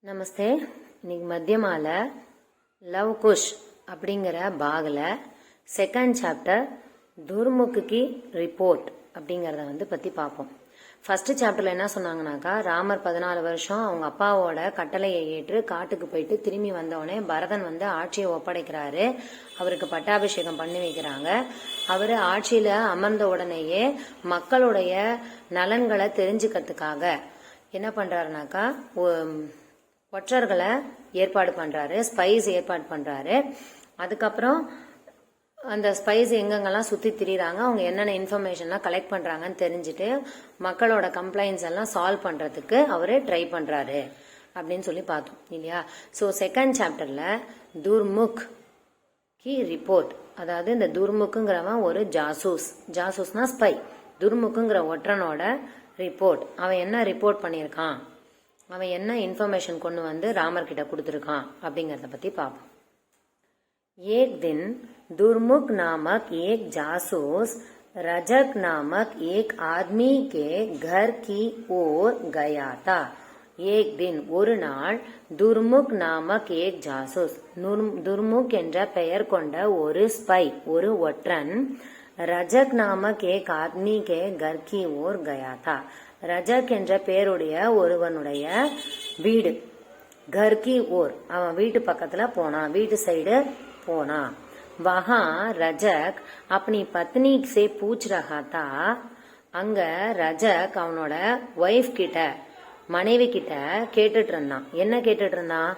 நமஸ்தே. இன்னைக்கு மத்தியமால லவ் குஷ் அப்படிங்கிற பாகில் second chapter துர்முகி report அப்படிங்கிறத பற்றி பார்ப்போம். ஃபர்ஸ்ட் சாப்டர்ல என்ன சொன்னாங்கன்னாக்கா, ராமர் 14 வருஷம் அவங்க அப்பாவோட கட்டளையை ஏற்று காட்டுக்கு போயிட்டு திரும்பி வந்தோடனே பரதன் ஆட்சியை ஒப்படைக்கிறாரு. அவருக்கு பட்டாபிஷேகம் பண்ணி வைக்கிறாங்க. அவர் ஆட்சியில அமர்ந்த உடனேயே மக்களுடைய நலன்களை தெரிஞ்சுக்கிறதுக்காக என்ன பண்றாருனாக்கா, ஒற்றர்களை ஏற்பாடு பண்றாரு, ஸ்பைஸ் ஏற்பாடு பண்றாரு. அதுக்கப்புறம் அந்த ஸ்பைஸ் எங்கெங்கெல்லாம் சுத்தி திரிறாங்க, அவங்க என்னென்ன இன்ஃபர்மேஷன்லாம் கலெக்ட் பண்றாங்கன்னு தெரிஞ்சுட்டு மக்களோட கம்ப்ளைண்ட்ஸ் எல்லாம் சால்வ் பண்றதுக்கு அவரு ட்ரை பண்றாரு அப்படின்னு சொல்லி பார்த்தோம் இல்லையா. ஸோ செகண்ட் சாப்டர்ல துர்முக் கி ரிப்போர்ட், அதாவது இந்த துர்முக்குங்கிறவன் ஒரு ஜாசூஸ்னா ஸ்பை. துர்முக்குங்கிற ஒற்றனோட ரிப்போர்ட், அவன் என்ன ரிப்போர்ட் பண்ணியிருக்கான், அவன் என்ன இன்ஃபர்மேஷன் கொண்டு ராமர் கிட்ட கொடுத்துருக்கான் அப்படிங்கறத பத்தி பார்ப்போம். एक दिन दुर्मुख नामक एक जासूस रजक नामक एक आदमी के घर की ओर गया था. एक दिन ஒரு நாள் துர்முக் நாமக் ஏக் ஜாசூஸ், துர்முக் என்ற பெயர் கொண்ட ஒரு ஸ்பை, ஒரு ஒற்றன், ரஜக் நாமக் ஏக் ஆத்மி கே கர் கி ஓர் கயா தா, ரஜக் என்ற பெயருடைய ஒருவனுடைய வீடு, கர்கி ஓர், அவன் வீட்டு பக்கத்துல போனான், வீட்டு சைடு போனான். வஹா ரஜக் अपनी पत्नी से पूछ रहा था, அங்க ரஜக் அவனோட ஒய்ஃப் கிட்ட, மனைவி கிட்ட கேட்டுட்டு இருந்தான். என்ன கேட்டுட்டு இருந்தான்?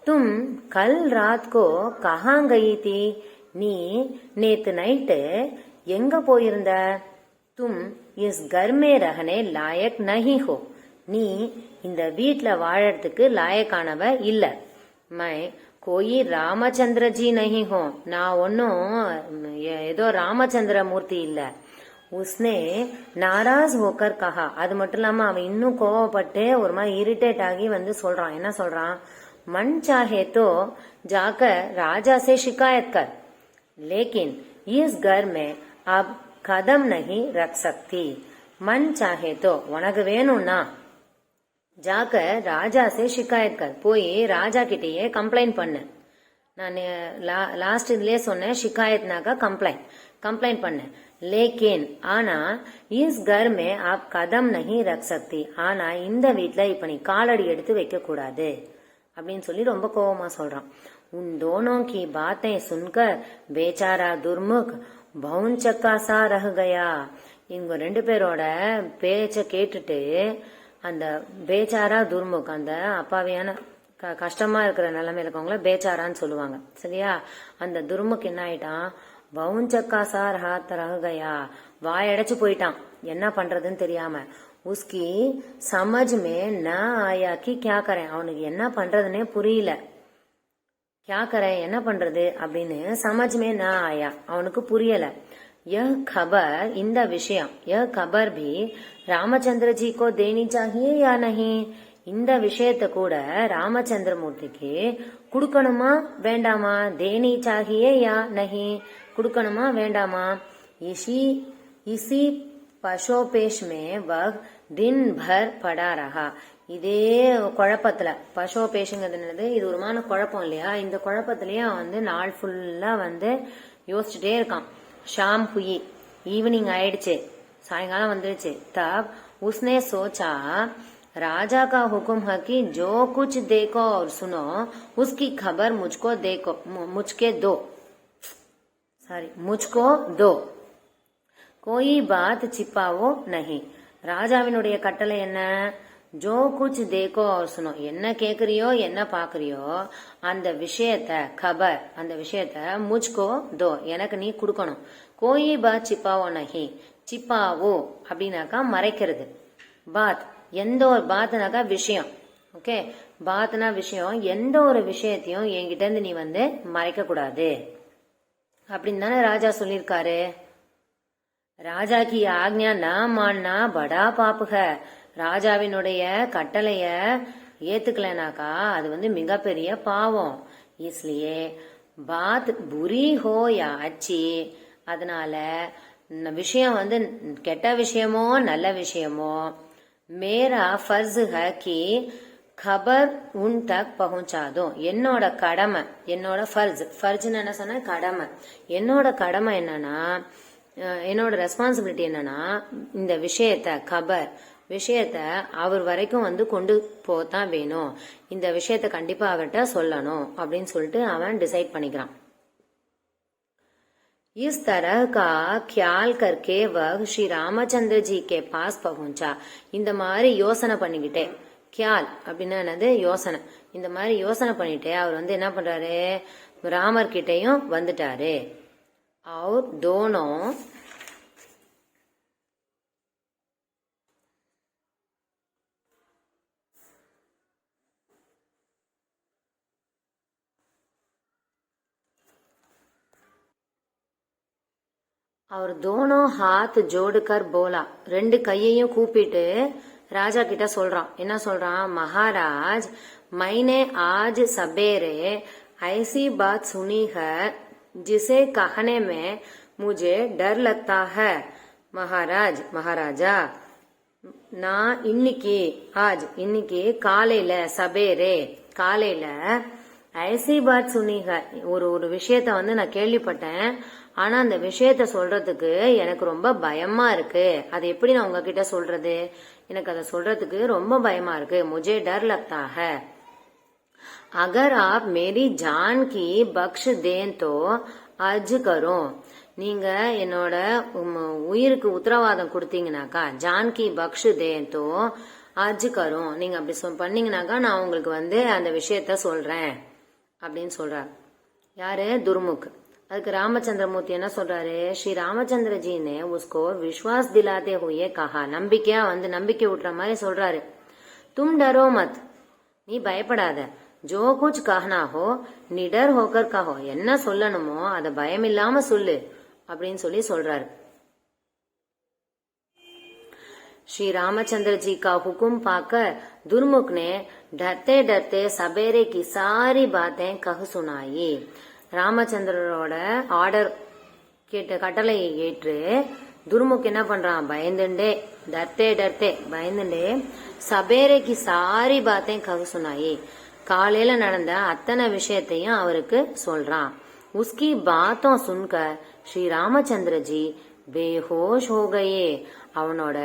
தும் கல் ராத் கோ கஹா கயி தி, நீ நேத்து நைட்டு எங்க போயிருந்த? தும் இஸ் கர் மே ரஹனே லாயக் நஹி ஹோ, நீ இந்த வீட்ல வாழறதுக்கு லாயக்கானவ இல்ல. மை கோயி ராமச்சந்திரஜி நஹி ஹோ, நான் ஒன்னும் ஏதோ ராமச்சந்திர மூர்த்தி இல்ல. உஸ்னே நாராஸ் ஹோக்கர் கஹா, அது மட்டும் இல்லாம அவன் இன்னும் கோவப்பட்டு ஒரு மாதிரி இரிட்டேட் ஆகி சொல்றான். என்ன சொல்றான்? மன் சாஹே தோ ஜாக்கர் ராஜா சே ஷிகாயத் கர், லேக்கின் இஸ் கர் மே அப் கதம் நஹி ரக் சக்தி. மன் சாஹே தோ, உனக்கு வேணும்னா ஜாக்கர் ராஜா சே ஷிகாயத் கர், போய் ராஜா கிட்டேயே கம்ப்ளைண்ட் பண்ணு. நான் லாஸ்ட் இதுலயே சொன்னேன், ஷிகாயத்னாக்கா கம்ப்ளைண்ட் பண்ணு. லேக்கின் ஆனா இஸ் கர் மே ஆப் கதம் நஹி ரக் சக்தி, ஆனா இந்த வீட்ல இப்ப நீ காலடி எடுத்து வைக்க கூடாது அப்படின்னு சொல்லி ரொம்ப கோபமா சொல்றான். உன் தோனோ கி பாத்தை சுன்கர் பேச்சாரா துர்முக் பவுன் சக்கா சா ரஹ கயா, இவங்க ரெண்டு பேரோட பேச்ச கேட்டுட்டு அந்த பேச்சாரா துர்முக், அந்த அப்பாவியான கஷ்டமா இருக்கிற நிலைமையில இருக்கவங்கள பேச்சாரான்னு சொல்லுவாங்க சரியா. அந்த துர்முக் என்ன ஆயிட்டான்? பவுன் சக்கா சா ரஹ கயா, வாயடைச்சு போயிட்டான், என்ன பண்றதுன்னு தெரியாம. உஸ்கி சமஜ் மே ந ஆயா கி கியா கரேன், அவனுக்கு என்ன பண்றதுன்னே புரியல. கியா கரேன், என்ன பண்றது அப்படின்னு சமஜ் மே ந ஆயா, அவனுக்கு புரியல. यह खबर, இந்த விஷயம், यह खबर भी ராமச்சந்திர ஜி को देनी चाहिए या नहीं, இந்த விஷயத்தை கூட ராமச்சந்திர மூர்த்திக்கு குடுக்கணுமா வேண்டாமா? தேனி சாகியே யா நஹி, குடுக்கணுமா வேண்டாமா? இசி பசோபேஷ் மே வஹ் தின் பர் படா ரஹா, இதே குழப்பத்துல, பசோபேஷுங்கிறது இது ஒருமான குழப்பம் இல்லையா, இந்த குழப்பத்திலேயே நாள் ஃபுல்லா யோசிச்சுட்டே இருக்கான். ஷாம் ஹுயி, ஈவினிங் ஆயிடுச்சு, சாயங்காலம் வந்துருச்சு. தப் உஸ்னே சோச்சா राजा का हुक्म है कि जो कुछ देखो और सुनो उसकी खबर मुझको दो, कोई बात छिपाओ नहीं. ராஜாவினுடைய கட்டளை என்ன? ஜோ குச் தேக்கோ அவர் சுனோ, என்ன கேக்குறியோ என்ன பாக்குறியோ அந்த விஷயத்த, கபர் அந்த விஷயத்த முச்கோ தோ, எனக்கு நீ குடுக்கணும். கோயி பாத் சிப்பாவோ நஹி, சிப்பாவோ அப்படின்னாக்கா மறைக்கிறது, பாத் எந்த ஒரு பாத்னாக்கா விஷயம், ஓகே, பாத்னா விஷயம், எந்த ஒரு விஷயத்தையும் என்கிட்ட இருந்து நீ மறைக்க கூடாது அப்படின்னு தானே ராஜா சொல்லியிருக்காரு. ராஜா கி ஆக்ஞா ந மான்னா படா பாப்புக, ராஜாவினுடைய கட்டளைய ஏத்துக்கலனாக்கா அது மிகப்பெரிய பாவம். இஸ்லியே பாத் புரி ஹோ யா அச்சி, அதனால விஷயம் கெட்ட விஷயமோ நல்ல விஷயமோ, மேரா ஃபர்ஸ் ஹை கி खबर उन तक पहुंचा दो என்னோட கடமை என்னோட ஃபர்ஜ்னு என்ன சொன்ன கடமை என்னோட கடமை என்னன்னா என்னோட ரெஸ்பான்சிபிலிட்டி என்னன்னா இந்த விஷயத்த அவர் வரைக்கும் வந்து கொண்டு போதான் வேணும் இந்த விஷயத்த கண்டிப்பா அவர்கிட்ட சொல்லணும் அப்படின்னு சொல்லிட்டு அவன் டிசைட் பண்ணிக்கிறான் इस तरह का ख्याल करके वह श्री रामचंद्र जी के पास पहुंचा இந்த மாதிரி யோசனை பண்ணிக்கிட்டே கியால் அப்படின்னா என்னது யோசனை இந்த மாதிரி யோசனை பண்ணிட்டு அவர் வந்து என்ன பண்றாரு ராமர் கிட்டையும் வந்துட்டாரு और दोनों அவர் தோனோ ஹாத் ஜோடுகர் போலா ரெண்டு கையையும் கூப்பிட்டு ராஜா கிட்ட சொல்றான் என்ன சொல்றான் महाराज मैंने आज सवेरे ऐसी बात सुनी है जिसे कहने में मुझे डर लगता है महाराजा நான் இன்னைக்கு காலையில சபேரே காலையில ஐசி பாத் சுனிக ஒரு விஷயத்த வந்து நான் கேள்விப்பட்டேன் ஆனா அந்த விஷயத்த சொல்றதுக்கு எனக்கு ரொம்ப பயமா இருக்கு அது எப்படி நான் உங்ககிட்ட சொல்றது எனக்கு அதை சொல்றதுக்கு ரொம்ப பயமா இருக்கு मुझे डर लगता है अगर आप मेरी जान की बख्श दें तो अर्ज करो நீங்க என்னோட உயிருக்கு உத்தரவாதம் கொடுத்தீங்கன்னாக்கா ஜான்கி பக்ஷ் தேந்தோ அர்ஜ் கரும் நீங்க அப்படி பண்ணீங்கன்னாக்கா நான் உங்களுக்கு வந்து அந்த விஷயத்த சொல்றேன் அப்படின்னு சொல்றாரு யாரு துர்முக் அதுக்கு ராமச்சந்திரமூர்த்தி என்ன சொல்றாரு ஸ்ரீ ராமச்சந்திர जी ने उसको विश्वास दिलाते हुए कहा நம்பிக்கையா வந்து நம்பிக்கை ஊட்டுற மாதிரி சொல்றாரு तुम डरो मत நீ பயப்படாத जो कुछ कहना हो निडर होकर कहो என்ன சொல்லணுமோ அத பயமில்லாம சொல்லு அப்படின்னு சொல்லி சொல்றாரு श्री रामचंद्र जी का हुक्म पाकर दुर्मुख ने डरते डरते सवेरे की सारी बातें कह सुनाई ராமச்சந்திரரோட ஆர்டர் கேட்ட கட்டளையை ஏற்று துர்முக் என்ன பண்றான் பயந்துண்டே சபேரைக்கு சாரி பாத்தையும் ககு சொன்னாயி காலையில நடந்த அத்தனை விஷயத்தையும் அவருக்கு சொல்றான் உஸ்கி பாத்தோம் சுன்கர் ஸ்ரீ ராமச்சந்திர ஜி பேஹோஷ் ஹோகையே அவனோட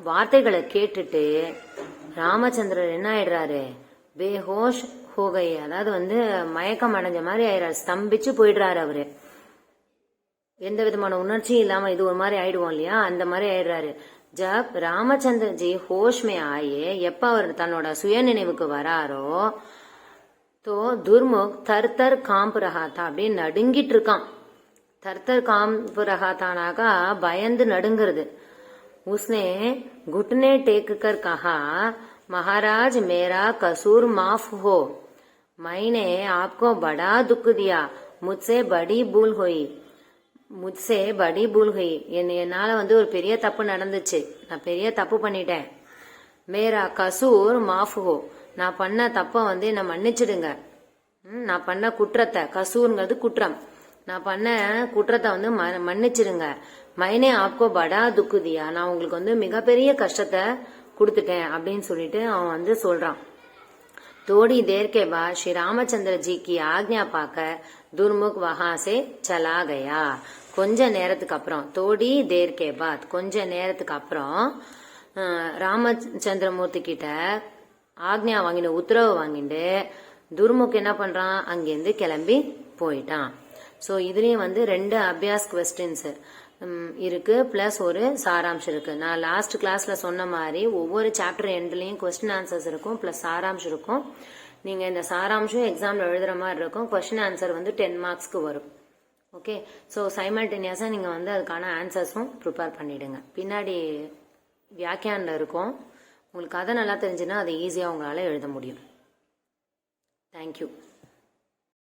வார்த்தைகளை கேட்டுட்டு ராமச்சந்திரர் என்ன ஆயிடுறாரு பேஹோஷ் ஹோகையே அதாவது வந்து மயக்கம் அடைஞ்ச மாதிரி ஆயிடுறாரு ஸ்தம்பிச்சு போயிடுறாரு அவரு எந்த விதமான உணர்ச்சியும் இல்லாம இது ஒரு மாதிரி ஆயிடுவோம் இல்லையா அந்த மாதிரி ஆயிடுறாரு ஜப் ராமச்சந்திர ஜி ஹோஷ்மே ஆயே எப்ப அவர் தன்னோட சுய நினைவுக்கு வராரோ தோ துர்முக் தர்தர் காம்பு ரகாத்தா அப்படியே நடுங்கிட்டு இருக்கான் தர்தர் காம்பு ரகாத்தானாக்கா பயந்து நடுங்கிறது உஸ்னே घुटने टेक कर कहा महाराज मेरा कसूर माफ हो मैंने आपको बड़ा दुख दिया मुझसे बड़ी भूल हुई என்னால வந்து ஒரு பெரிய தப்பு நடந்துச்சு நான் பெரிய தப்பு பண்ணிட்டேன் மேரா கசூர் மாஃப் ஹோ நான் பண்ண தப்ப வந்து என்ன மன்னிச்சிடுங்க நான் பண்ண குற்றத்தை கசூர்ங்கிறது குற்றம் நான் பண்ண குற்றத்தை வந்து மன்னிச்சிடுங்க மைனே ஆப்கோ படா துக்குதியா நான் உங்களுக்கு வந்து மிகப்பெரிய கஷ்டத்தை கொடுத்துட்டேன் அப்படின்னு சொல்லிட்டு அவன் வந்து சொல்றான் थोड़ी देर के बाद श्री रामचंद्र जी की आज्ञा पाकर दुर्मुख वहां से चला गया கொஞ்ச நேரத்துக்கு அப்புறம் தோடி தேர் கே பாத் கொஞ்ச நேரத்துக்கு அப்புறம் ராமச்சந்திரமூர்த்தி கிட்ட ஆக்ஞா வாங்கிட்டு உத்தரவு வாங்கிட்டு துர்முக் என்ன பண்றான் அங்கிருந்து கிளம்பி போயிட்டான் சோ இதுலயும் வந்து 2 அபியாஸ் கொஸ்டின்ஸ் இருக்கு பிளஸ் ஒரு சாராம்சம் இருக்கு நான் லாஸ்ட் கிளாஸ்ல சொன்ன மாதிரி ஒவ்வொரு சாப்டர் எண்ட்லயும் கொஸ்டின் ஆன்சர்ஸ் இருக்கும் பிளஸ் சாராம்சம் இருக்கும் நீங்க இந்த சாராம்சம் எக்ஸாம்ல எழுதுற மாதிரி இருக்கும் கொஸ்டின் ஆன்சர் வந்து 10 மார்க்ஸ்க்கு வரும் ஓகே சோ சைமல்டேனியஸா நீங்க வந்து அதுக்கான ஆன்சர்ஸும் ப்ரிப்பேர் பண்ணிடுங்க பின்னாடி வியாக்கியான்ல இருக்கும் உங்களுக்கு அதை நல்லா தெரிஞ்சுன்னா அதை ஈஸியா உங்களால எழுத முடியும் தேங்க்யூ